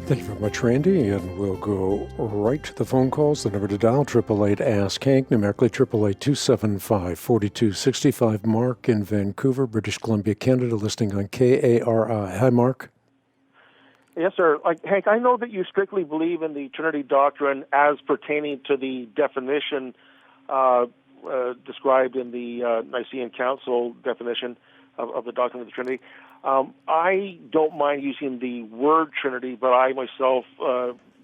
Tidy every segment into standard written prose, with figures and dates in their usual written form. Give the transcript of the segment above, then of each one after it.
Thank you very much, Randy, and we'll go right to the phone calls. The number to dial, 888-ASK-HANK, numerically 888-275-4265. Mark in Vancouver, British Columbia, Canada, listening on KARI. Hi, Mark. Yes, sir. Hank, I know that you strictly believe in the Trinity doctrine as pertaining to the definition described in the Nicene Council definition of the doctrine of the Trinity. I don't mind using the word Trinity, but I myself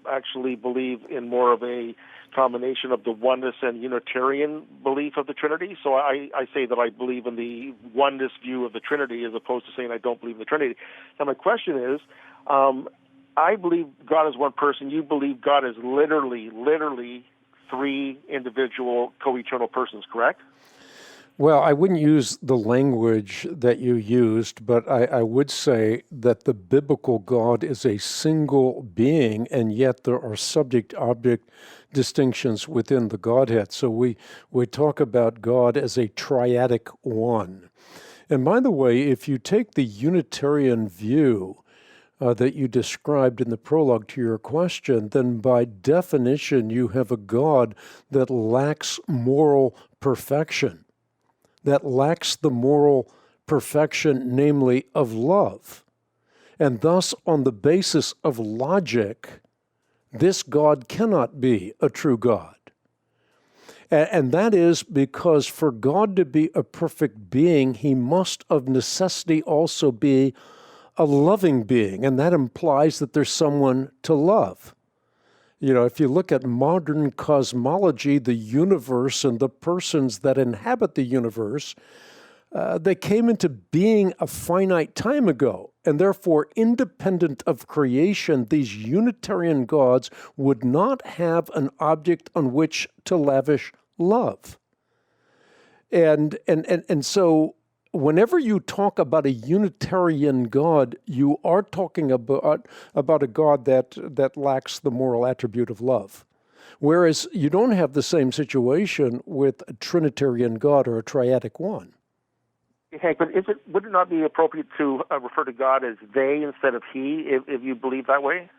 actually believe in more of a combination of the oneness and Unitarian belief of the Trinity. So I say that I believe in the oneness view of the Trinity as opposed to saying I don't believe in the Trinity. Now my question is, I believe God is one person. You believe God is literally three individual co-eternal persons, correct? Well, I wouldn't use the language that you used, but I would say that the biblical God is a single being, and yet there are subject-object distinctions within the Godhead. So we talk about God as a triadic one. And by the way, if you take the Unitarian view that you described in the prologue to your question, then by definition you have a God that lacks moral perfection, that lacks the moral perfection, namely of love. And thus, on the basis of logic, this God cannot be a true God. And that is because for God to be a perfect being, he must of necessity also be a loving being, and that implies that there's someone to love. You know, if you look at modern cosmology, the universe and the persons that inhabit the universe, they came into being a finite time ago, and therefore, independent of creation, these Unitarian gods would not have an object on which to lavish love. And so, whenever you talk about a Unitarian God, you are talking about a God that lacks the moral attribute of love. Whereas you don't have the same situation with a Trinitarian God or a triadic one. Hank, but would it not be appropriate to refer to God as they instead of he, if you believe that way?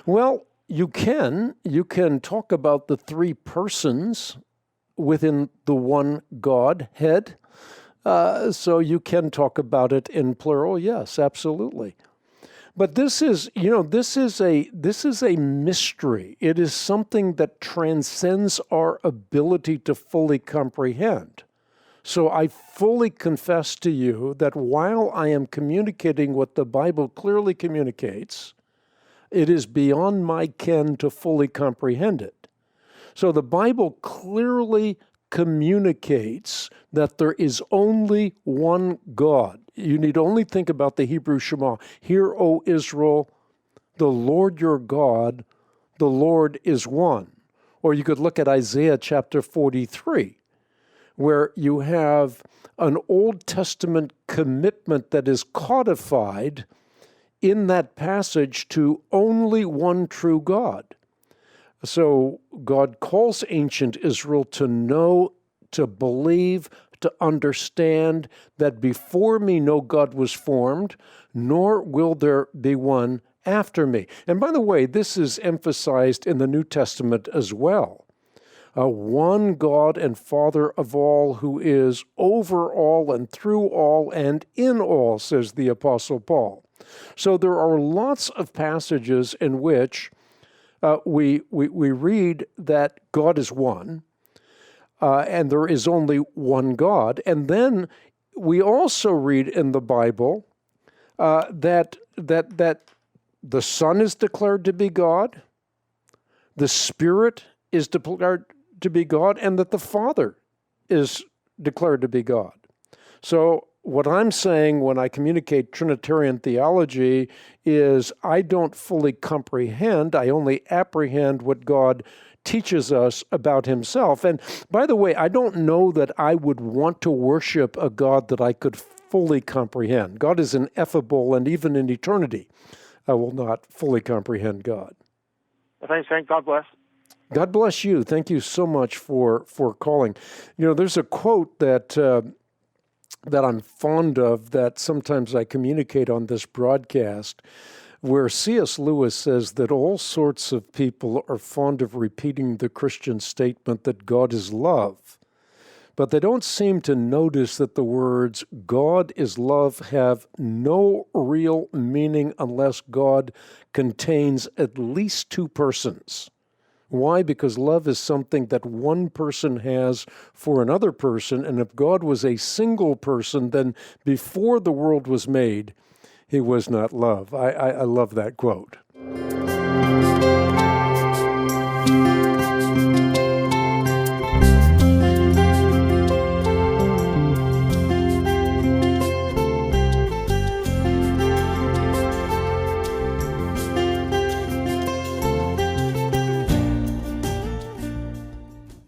Well, you can. You can talk about the three persons within the one Godhead. So you can talk about it in plural, yes, absolutely. But this is a mystery. It is something that transcends our ability to fully comprehend. So I fully confess to you that while I am communicating what the Bible clearly communicates, it is beyond my ken to fully comprehend it. So the Bible clearly communicates that there is only one God. You need only think about the Hebrew Shema. Hear, O Israel, the Lord your God, the Lord is one. Or you could look at Isaiah chapter 43, where you have an Old Testament commitment that is codified in that passage to only one true God. So God calls ancient Israel to know, to believe, to understand that before me no God was formed, nor will there be one after me. And by the way, this is emphasized in the New Testament as well. One God and Father of all, who is over all and through all and in all, says the Apostle Paul. So there are lots of passages in which we read that God is one, and there is only one God. And then we also read in the Bible that the Son is declared to be God, the Spirit is declared to be God, and that the Father is declared to be God. So what I'm saying when I communicate Trinitarian theology is I don't fully comprehend, I only apprehend what God teaches us about himself. And by the way, I don't know that I would want to worship a God that I could fully comprehend. God is ineffable, and even in eternity, I will not fully comprehend God. Thanks, Hank. God bless. God bless you. Thank you so much for calling. You know, there's a quote that I'm fond of that sometimes I communicate on this broadcast, where C.S. Lewis says that all sorts of people are fond of repeating the Christian statement that God is love, but they don't seem to notice that the words God is love have no real meaning unless God contains at least two persons. Why? Because love is something that one person has for another person, and if God was a single person, then before the world was made, he was not love. I love that quote.